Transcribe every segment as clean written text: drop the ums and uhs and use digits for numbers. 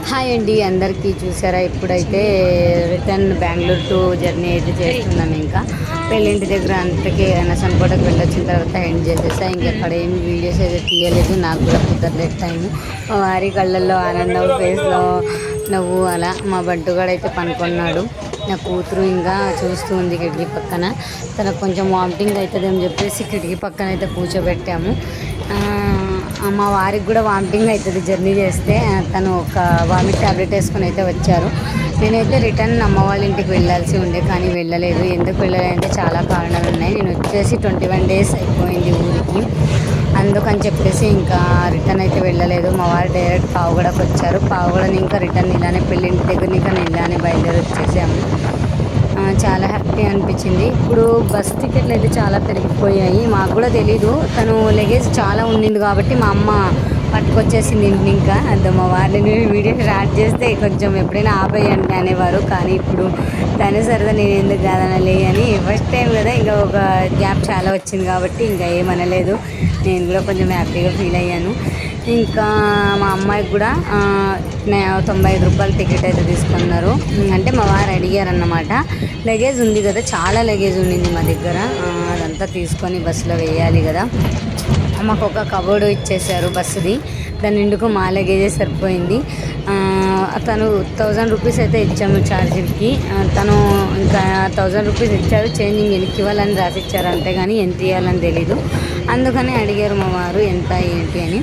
Hi అండి అందరికీ. చూసారా ఇప్పుడైతే రిటర్న్ బెంగళూరు టు జర్నీ అయితే చేస్తున్నాం. ఇంకా పెళ్ళింటి దగ్గర అంతకే నసన్కోటకు వెళ్ళొచ్చిన తర్వాత ఎండ్ చేసేసా. ఇంకెక్కడ ఏమి వీడియోస్ అయితే తీయలేదు, నాకు కూడా కుదరలేదు టైం. మా వారి కళ్ళల్లో ఆనందం, ఫేస్లో నవ్వు. అలా మా బంటుగాడైతే పనుకున్నాడు. నా కూతురు ఇంకా చూస్తూ ఉంది కిటికీ పక్కన. తనకు కొంచెం వామిటింగ్ అవుతుంది అని చెప్పేసి కిటికీ పక్కన అయితే కూర్చోబెట్టాము. మా వారికి కూడా వామిటింగ్ అవుతుంది జర్నీ చేస్తే. తను ఒక వామిట్ ట్యాబ్లెట్ వేసుకొని అయితే వచ్చారు. నేనైతే రిటర్న్ అమ్మ వాళ్ళ ఇంటికి వెళ్ళాల్సి ఉండే కానీ వెళ్ళలేదు. ఎందుకు వెళ్ళాలంటే చాలా కారణాలు ఉన్నాయి. నేను వచ్చేసి 21 days అయిపోయింది ఊరికి, అందుకని చెప్పేసి ఇంకా రిటర్న్ అయితే వెళ్ళలేదు. మా వారు డైరెక్ట్ పావుగడకు వచ్చారు. పావుగడని ఇంకా రిటర్న్ ఇలానే పెళ్ళింటి దగ్గర ఇంకా ఇలానే బయలుదేరి వచ్చేసాము. చాలా హ్యాపీ అనిపించింది. ఇప్పుడు బస్ టికెట్లు అయితే చాలా పెరిగిపోయాయి. మాకు కూడా తెలీదు. తను లగేజ్ చాలా ఉండింది కాబట్టి మా అమ్మ పట్టుకొచ్చేసింది ఇంటిని. ఇంకా అంత మా వారిని వీడియో స్టార్ట్ చేస్తే కొంచెం ఎప్పుడైనా ఆపేయండి అనేవారు, కానీ ఇప్పుడు తనే సరదా నేను ఎందుకు కాదనలే అని. ఫస్ట్ టైం కదా, ఇంకా ఒక గ్యాప్ చాలా వచ్చింది కాబట్టి ఇంకా ఏమనలేదు. నేను కూడా కొంచెం హ్యాపీగా ఫీల్ అయ్యాను. ఇంకా మా అమ్మాయికి కూడా 95 రూపాయల టికెట్ అయితే తీసుకున్నారు. అంటే మా వారు అడిగారన్నమాట. లగేజ్ ఉంది కదా, చాలా లగేజ్ ఉండింది మా దగ్గర. అదంతా తీసుకొని బస్సులో వేయాలి కదా. మాకు ఒక కబోర్డు ఇచ్చేసారు బస్సుది, దాని నిండుకు మా లగేజే సరిపోయింది. తను 1000 రూపీస్ అయితే ఇచ్చాము ఛార్జీకి. తను ఇంకా 1000 రూపీస్ ఇచ్చారు. చేంజింగ్ వెనక్కి ఇవ్వాలని రాసిచ్చారు, అంతేగాని ఎంత ఇవ్వాలని తెలీదు. అందుకని అడిగారు మా వారు ఎంత ఏంటి అని.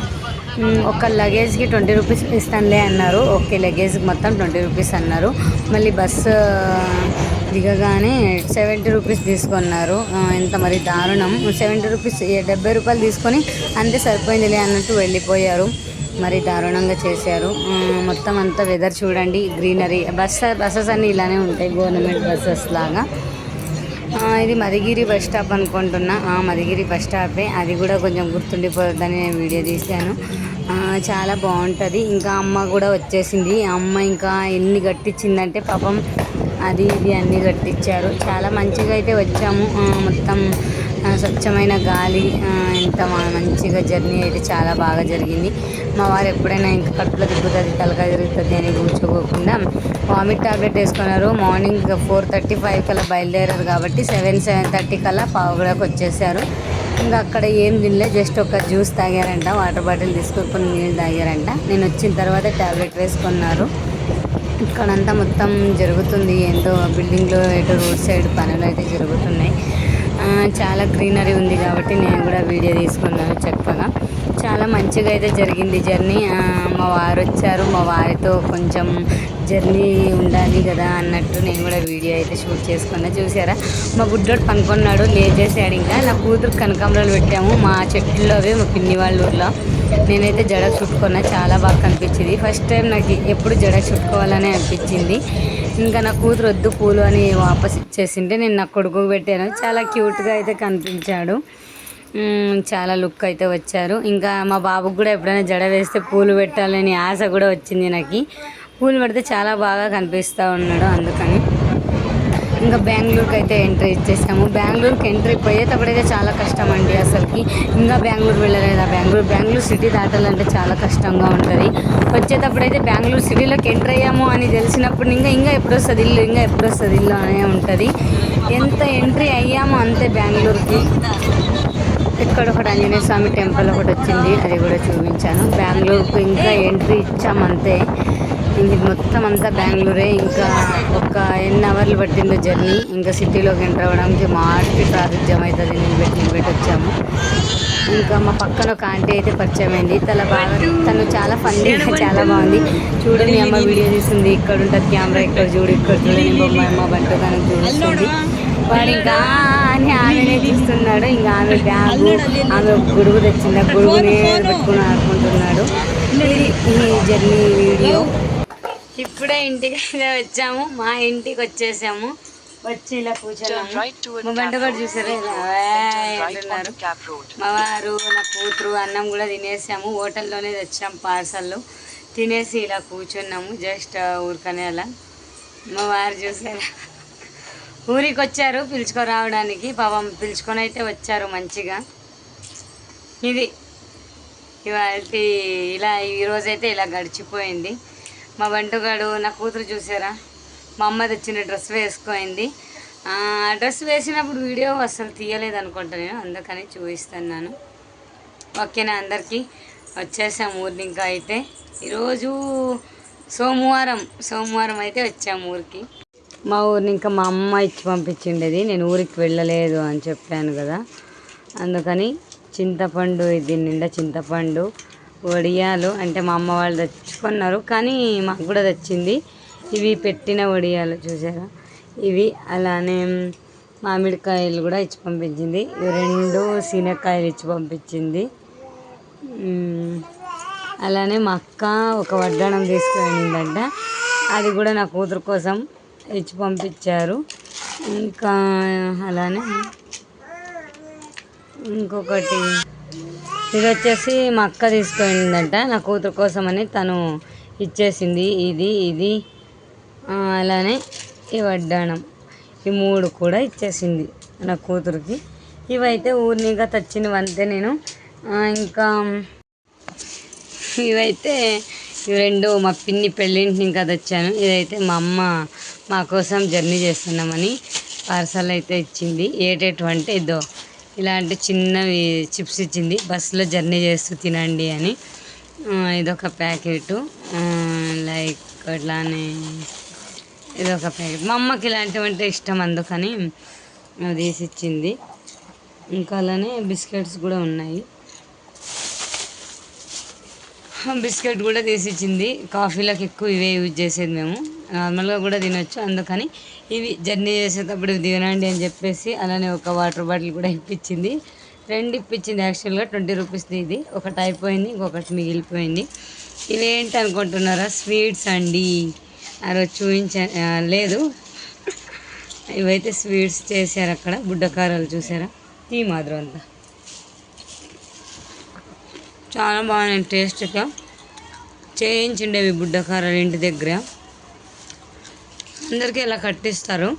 ఒక లగేజ్కి 20 రూపీస్ ఇస్తానులే అన్నారు. ఓకే, లగేజ్కి మొత్తం 20 రూపీస్ అన్నారు. మళ్ళీ బస్సు దిగగానే 70 రూపీస్ తీసుకున్నారు. ఎంత మరి దారుణం. 70 రూపీస్ 70 రూపాయలు తీసుకొని అంతే సరిపోయిందిలే అన్నట్టు వెళ్ళిపోయారు. మరి దారుణంగా చేశారు. మొత్తం అంతా వెదర్ చూడండి, గ్రీనరీ. బస్సెస్ అన్నీ ఇలానే ఉంటాయి, గవర్నమెంట్ బస్సెస్ లాగా. ఇది మదిగిరి బస్ స్టాప్ అనుకుంటున్నా. మదిగిరి బస్ స్టాపే. అది కూడా కొంచెం గుర్తుండిపోతుందని నేను వీడియో తీశాను. చాలా బాగుంటుంది. ఇంకా అమ్మ కూడా వచ్చేసింది. అమ్మ ఇంకా ఎన్ని కట్టించిందంటే పాపం అది ఇది అన్నీ కట్టించారు. చాలా మంచిగా అయితే వచ్చాము. మొత్తం స్వచ్ఛమైన గాలి, ఎంత మంచిగా జర్నీ అయితే చాలా బాగా జరిగింది. మా వారు ఎప్పుడైనా ఇంకా కడుపులో తిరుగుతుంది, తలకాయ తిరుగుతుంది అని కూర్చోకోకుండా వామిట్ టాబ్లెట్ వేసుకున్నారు. మార్నింగ్ 4:35 కల్లా బయలుదేరారు కాబట్టి 7:30 కల్లా పావుగడకు వచ్చేసారు. ఇంకా అక్కడ ఏం తినలే, జస్ట్ ఒక జ్యూస్ తాగారంట, వాటర్ బాటిల్ తీసుకొని నీళ్ళు తాగారంట. నేను వచ్చిన తర్వాత ట్యాబ్లెట్ వేసుకున్నారు. ఇక్కడంతా మొత్తం జరుగుతుంది ఏందో, బిల్డింగ్లో ఎటు రోడ్ సైడ్ పనులు అయితే జరుగుతున్నాయి. చాలా గ్రీనరీ ఉంది కాబట్టి నేను కూడా వీడియో తీసుకున్నాను చక్కగా. చాలా మంచిగా అయితే జరిగింది జర్నీ. మా వారు వచ్చారు, మా వారితో కొంచెం జర్నీ ఉండాలి కదా అన్నట్టు నేను కూడా వీడియో అయితే షూట్ చేసుకున్నా. చూసారా, మా బుడ్డోడు పనుకున్నాడు, లేచేసాడు. ఇంకా నా కూతురు కనకాంబరాలు పెట్టాము మా చెట్లలో, అవి మా పిన్ని వాళ్ళ ఊర్లో. నేనైతే జడ చుట్టుకున్నా, చాలా బాగా కనిపించింది. ఫస్ట్ టైం నాకు ఎప్పుడు జడ చుట్టుకోవాలని అనిపించింది. ఇంకా నా కూతురు వద్దు పూలు అని వాపస్ ఇచ్చేసింటే నేను నా కొడుకు పెట్టాను. చాలా క్యూట్గా అయితే కనిపించాడు. చాలా లుక్ అయితే వచ్చారు. ఇంకా మా బాబుకి కూడా ఎప్పుడైనా జడ వేస్తే పూలు పెట్టాలని ఆశ కూడా వచ్చింది నాకు. పూలు పెడితే చాలా బాగా కనిపిస్తూ ఉన్నాడు, అందుకని. ఇంకా బెంగళూరుకి అయితే ఎంట్రీ ఇచ్చేసాము. బెంగళూరుకి ఎంట్రీ పోయేటప్పుడైతే చాలా కష్టం అండి అసలుకి. ఇంకా బెంగళూరు వెళ్ళలేదా, బెంగళూరు సిటీ దాటాలంటే చాలా కష్టంగా ఉంటుంది. వచ్చేటప్పుడైతే బెంగళూరు సిటీలోకి ఎంటర్ అయ్యాము అని తెలిసినప్పుడు ఇంకా ఎప్పుడు వస్తుంది ఇల్లు అనే ఉంటుంది. ఎంత ఎంట్రీ అయ్యామో అంతే బెంగళూరుకి. ఇక్కడ ఒకటి ఆంజనేయ స్వామి టెంపుల్ ఒకటి వచ్చింది, అది కూడా చూపించాను. బెంగళూరుకు ఇంకా ఎంట్రీ ఇచ్చామంతే. ఇంక మొత్తం అంతా బెంగళూరే. ఇంకా ఒక ఎన్ని అవర్లు పట్టిందో జర్నీ. ఇంకా సిటీలోకి ఎంటర్ అవ్వడానికి మాటి ట్రాఫిక్ జామ్ అవుతుంది. నిలబెట్టి వచ్చాము. ఇంకా మా పక్కన ఒక ఆంటీ అయితే పరిచయం అయింది. తను చాలా ఫన్నీగా, చాలా బాగుంది. చూడు మీ అమ్మ వీడియో తీస్తుంది, ఇక్కడ ఉంటుంది కెమెరా, ఇక్కడ చూడు నేను బొమ్మ బంటు కానీ చూపిస్తుంది. వాడు ఇంకా అని ఆమెనే తీస్తున్నాడు. ఇంకా ఆమె బ్యాగు, ఆమె ఒక గొడుగు తెచ్చింది, ఆ గొడుగునే పెట్టుకుని ఆడుకుంటున్నాడు. ఇది ఈ జర్నీ వీడియో. ఇప్పుడే ఇంటికి వచ్చాము, మా ఇంటికి వచ్చేసాము. వచ్చి ఇలా కూర్చున్నాము. మా బంట కూడా చూసారా అంటున్నారు. మా వారు, నా కూతురు అన్నం కూడా తినేసాము. హోటల్లోనే తెచ్చాము పార్సల్. తినేసి ఇలా కూర్చున్నాము, జస్ట్ ఊరికనే అలా. మా వారు చూసారా, ఊరికి వచ్చారు పిలుచుకొని రావడానికి. పాపం పిలుచుకొని అయితే వచ్చారు మంచిగా. ఇది ఇవాళ ఇలా ఈరోజైతే ఇలా గడిచిపోయింది. మా బంటుగాడు నా కూతురు చూసారా, మా అమ్మ తెచ్చిన డ్రెస్ వేసుకుంది. డ్రెస్ వేసినప్పుడు వీడియో అసలు తీయలేదు అనుకుంటా, నేను అందుకని చూపిస్తున్నాను. ఓకేనా, అందరికీ వచ్చేసాము ఊరికి. ఇంకా అయితే ఈరోజు సోమవారం అయితే వచ్చాము ఊరికి. మా ఊరిని ఇంకా మా అమ్మ ఇచ్చి పంపించిండేది, నేను ఊరికి వెళ్ళలేదు అని చెప్పాను కదా, అందుకని చింతపండు, ఇది నిండా చింతపండు, వడియాలు అంటే మా అమ్మ వాళ్ళు తెచ్చుకున్నారు, కానీ మాకు కూడా తెచ్చింది. ఇవి పెట్టిన వడియాలు చూసారా ఇవి. అలానే మామిడికాయలు కూడా ఇచ్చి పంపించింది. ఇవి 2 శనక్కాయలు ఇచ్చి పంపించింది. అలానే మా అక్క ఒక వడ్డాణం తీసుకువెళ్ళిందంట, అది కూడా నా కూతురు కోసం ఇచ్చి పంపించారు. ఇంకా అలానే ఇంకొకటి ఇది వచ్చేసి మా అక్క తీసుకువెళ్ళిందంట, నా కూతురు కోసం అని తను ఇచ్చేసింది. ఇది అలానే ఈ వడ్డాణం, ఈ 3 కూడా ఇచ్చేసింది నా కూతురికి. ఇవైతే ఊరినిగా తెచ్చినవంతే నేను. ఇంకా ఇవైతే 2 మా పిన్ని పెళ్ళింటిని ఇంకా తెచ్చాను. ఇదైతే మా అమ్మ మా కోసం జర్నీ చేస్తున్నామని పార్సల్ అయితే ఇచ్చింది. ఏటేటువంటి ఇదో ఇలాంటి చిన్నవి చిప్స్ ఇచ్చింది, బస్సులో జర్నీ చేస్తూ తినండి అని. ఇదొక ప్యాకెట్, లైక్ అట్లానే ఇదొక ప్యాకెట్. మా అమ్మకి ఇలాంటివి అంటే ఇష్టం, అందుకని అది తీసి ఇచ్చింది. ఇంకా అలానే బిస్కెట్స్ కూడా ఉన్నాయి, బిస్కెట్ కూడా తీసిచ్చింది. కాఫీలకు ఎక్కువ ఇవే యూజ్ చేసేది మేము, నార్మల్గా కూడా తినొచ్చు, అందుకని ఇవి జర్నీ చేసేటప్పుడు తినండి అని చెప్పేసి. అలానే ఒక వాటర్ బాటిల్ కూడా ఇప్పించింది, 2 ఇప్పించింది. యాక్చువల్గా 20 రూపీస్ది. ఇది ఒకటి అయిపోయింది, ఇంకొకటి మిగిలిపోయింది. ఇవేంటి అనుకుంటున్నారా, స్వీట్స్ అండి. ఆ రోజు లేదు, ఇవైతే స్వీట్స్ చేశారు అక్కడ. బుడ్డకారాలు చూసారా, టీ మాదిరి అంతా చాలా బాగున్నాయి టేస్ట్గా. చేయించిండేవి బుడ్డకారాలు ఇంటి దగ్గర, అందరికీ ఇలా కట్టిస్తారు.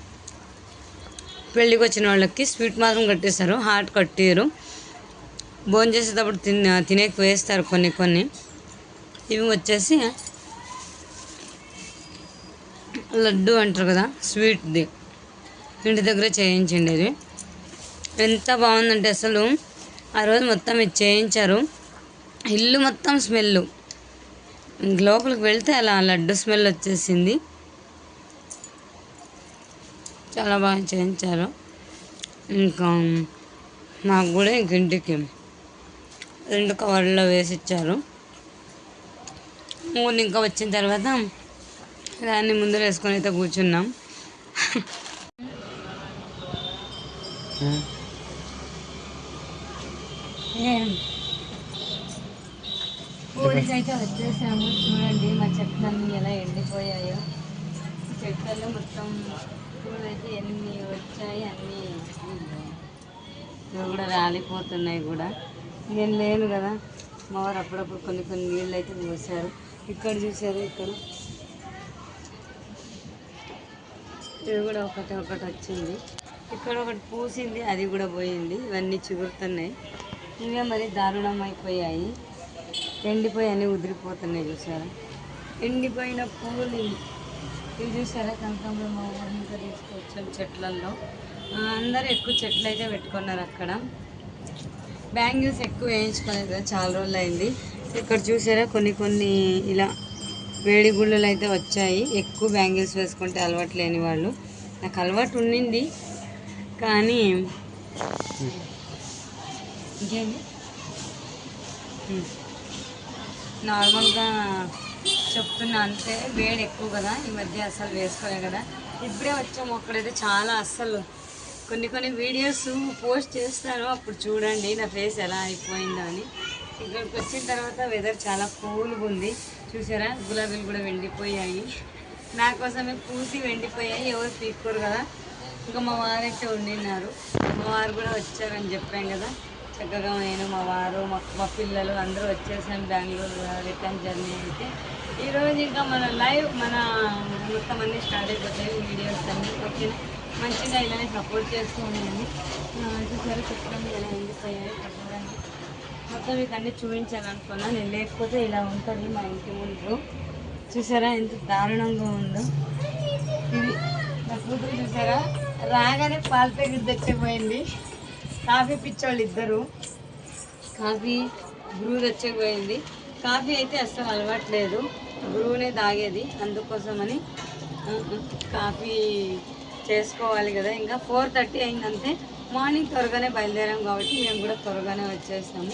పెళ్ళికి వచ్చిన వాళ్ళకి స్వీట్ మాత్రం కట్టిస్తారు, హాట్ కట్టిరు. భోజనం చేసేటప్పుడు తినేకి వేస్తారు కొన్ని. ఇవి వచ్చేసి లడ్డు అంటారు కదా, స్వీట్ది, ఇంటి దగ్గర చేయించిండేది. ఎంత బాగుందంటే అసలు ఆ రోజు మొత్తం ఇది చేయించారు. ఇల్లు మొత్తం స్మెల్, లోపలికి వెళ్తే అలా లడ్డు స్మెల్ వచ్చేసింది. చాలా బాగా చేయించారు. ఇంకా నాకు కూడా ఇంటికి 2 కవర్లలో వేసి ఇచ్చారు. ఇంకా వచ్చిన తర్వాత దాన్ని ముందర వేసుకొని అయితే కూర్చున్నాం. ఊరికి అయితే వచ్చేసాము. చూడండి మా చెట్లన్నీ ఎలా ఎండిపోయాయో. చెట్లలో మొత్తం పూలు అయితే ఎన్ని వచ్చాయి, అన్నీ ఇవి కూడా రాలిపోతున్నాయి కూడా. నేను లేను కదా, మా వారు అప్పుడప్పుడు కొన్ని నీళ్ళు అయితే పోసారు. ఇక్కడ చూసారు, ఇక్కడ ఇది కూడా ఒకటి వచ్చింది. ఇక్కడ ఒకటి పూసింది, అది కూడా పోయింది. ఇవన్నీ చిగురుతున్నాయి. ఇవే మరి దారుణం అయిపోయాయి, ఎండిపోయి అన్నీ ఉదిరిపోతున్నాయి. చూసారా, ఎండిపోయిన పూలు ఇవి చూసారా. కనకాంబరం మా ఊరిని ఇంకా తీసుకొచ్చాం చెట్లలో. అందరూ ఎక్కువ చెట్లు అయితే పెట్టుకున్నారు అక్కడ. బ్యాంగిల్స్ ఎక్కువ వేయించుకోలేదు కదా, చాలా రోజులు అయింది. ఇక్కడ చూసారా కొన్ని ఇలా వేడి గుళ్ళలు అయితే వచ్చాయి. ఎక్కువ బ్యాంగిల్స్ వేసుకుంటే అలవాటు లేని వాళ్ళు, నాకు అలవాటు ఉండింది కానీ ఇంకేంటి నార్మల్గా చెప్తున్నా అంతే. వేడి ఎక్కువ కదా, ఈ మధ్య అసలు వేసుకోలే కదా. ఇప్పుడే వచ్చాము అక్కడైతే చాలా అస్సలు కొన్ని వీడియోస్ పోస్ట్ చేస్తాను, అప్పుడు చూడండి నా ఫేస్ ఎలా అయిపోయిందో అని. ఇక్కడికి వచ్చిన తర్వాత వెదర్ చాలా కూల్గా ఉంది. చూసారా, గులాబీలు కూడా వెండిపోయాయి. నా కోసమే పూసి వెండిపోయాయి, ఎవరు పీక్కోరు కదా. ఇంకా మా వారైతే వండినారు, మా వారు కూడా వచ్చారని చెప్పాం కదా. చక్కగా నేను, మా వారు, మా పిల్లలు అందరూ వచ్చేసాం బెంగళూరు రిటర్న్ జర్నీ అయితే. ఈరోజు ఇంకా మన లైవ్ మొత్తం అన్నీ స్టార్ట్ అయిపోతాయి వీడియోస్ అన్నీ. ఓకే, మంచిగా ఇలానే సపోర్ట్ చేస్తూ ఉండండి. చూసారు చెప్పండి ఎలా ఎండిపోయాయి చెప్పడానికి. మొత్తం మీకు అన్నీ చూపించాలనుకున్నా నేను, లేకపోతే ఇలా ఉంటుంది మా ఇంటి ముందు. చూసారా ఎంత దారుణంగా ఉందో. ఇది నా కూతురు చూసారా, రాగానే పాల ప్యాకెట్ తెచ్చకపోయింది. కాఫీ పిచ్చోళ్ళు ఇద్దరు, కాఫీ బ్రూ తెచ్చకపోయింది. కాఫీ అయితే అస్సలు అలవాట్లేదు, బ్రూనే తాగేది. అందుకోసమని కాఫీ చేసుకోవాలి కదా. ఇంకా 4:30 అయిందంతే. మార్నింగ్ త్వరగానే బయలుదేరాం కాబట్టి మేము కూడా త్వరగానే వచ్చేసాము.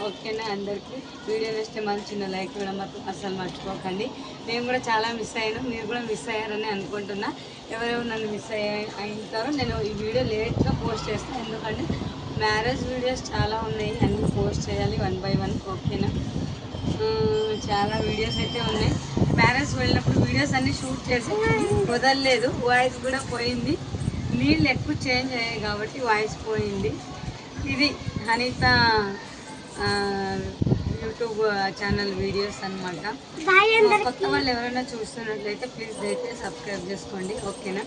ఓకేనా అందరికీ. వీడియో నచ్చితే మంచి చిన్న లైక్ కూడా మాత్రం అస్సలు మర్చిపోకండి. మేము కూడా చాలా మిస్ అయ్యాను, మీరు కూడా మిస్ అయ్యారని అనుకుంటున్నా. ఎవరెవరు నన్ను మిస్ అయింటారో నేను ఈ వీడియో లేట్గా పోస్ట్ చేస్తాను, ఎందుకంటే మ్యారేజ్ వీడియోస్ చాలా ఉన్నాయి, అన్నీ పోస్ట్ చేయాలి 1 by 1. ఓకేనా. చాలా వీడియోస్ అయితే ఉన్నాయి. మ్యారేజ్ వెళ్ళినప్పుడు వీడియోస్ అన్నీ షూట్ చేసి వదలలేదు, వాయిస్ కూడా పోయింది. నీళ్ళు ఎక్కువ చేంజ్ అయ్యాయి కాబట్టి వాయిస్ పోయింది. ఇది అనిత యూట్యూబ్ ఛానల్ వీడియోస్ అనమాట. కొత్త వాళ్ళు ఎవరైనా చూస్తున్నట్లయితే ప్లీజ్ అయితే సబ్స్క్రైబ్ చేసుకోండి. ఓకేనా.